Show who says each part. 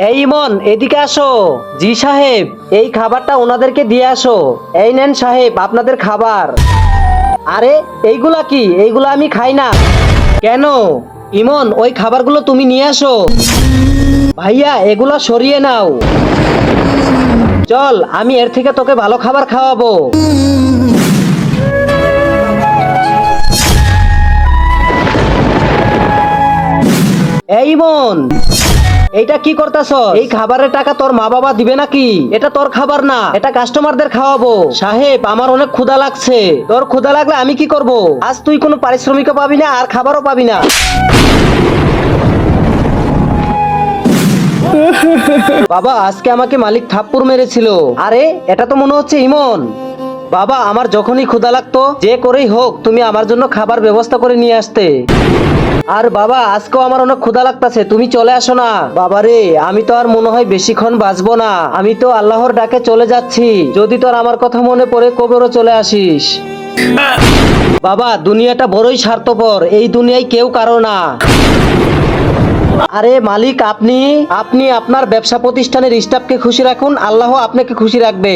Speaker 1: এই ইমন, এদিকে আসো। জি সাহেব, এই খাবারটা ওনাদেরকে দিয়ে আসো। এই নেন সাহেব আপনাদের খাবার। আরে এইগুলা কি? এইগুলা আমি খাই না। কেন? ইমন, ওই খাবারগুলো তুমি নিয়ে আসো। ভাইয়া, এগুলা সরিয়ে নাও। চল, আমি এর থেকে তোকে ভালো খাবার খাওয়াবো। এই ইমন, এইটা কি করতেছ? এই খাবারের টাকা তোর মা বাবা দিবে নাকি? এটা তোর খাবার না, এটা কাস্টমারদের খাওয়াবো। সাহেব, আমার অনেক ক্ষুধা লাগছে। তোর ক্ষুধা লাগলে আমি কি করব? আজ তুই কোনো পারিশ্রমিকও পাবি না, আর খাবারও পাবি না। বাবা, আজকে আমাকে মালিক থাপ্পড় মেরেছিল। আরে, এটা তো মনে হচ্ছে ইমন। বাবা, আমার যখনই ক্ষুধা লাগতো, যে করেই হোক তুমি আমার জন্য খাবার ব্যবস্থা করে নিয়ে আসতে। আর বাবা, আজকেও আমার অনেক ক্ষুধা লাগতাছে, তুমি চলে আসো না। বাবা রে, আমি তো আর মনে হয় বেশিক্ষণ বাঁচবো না। আমি তো আল্লাহর ডাকে চলে যাচ্ছি। যদি তোর আমার কথা মনে পড়ে, কবরও চলে আসিস। বাবা, দুনিয়াটা বড়ই স্বার্থপর, এই দুনিয়ায় কেউ কারো না। আরে মালিক, আপনি আপনি আপনার ব্যবসা প্রতিষ্ঠানের স্টাফকে খুশি রাখুন, আল্লাহ আপনাকে খুশি রাখবে।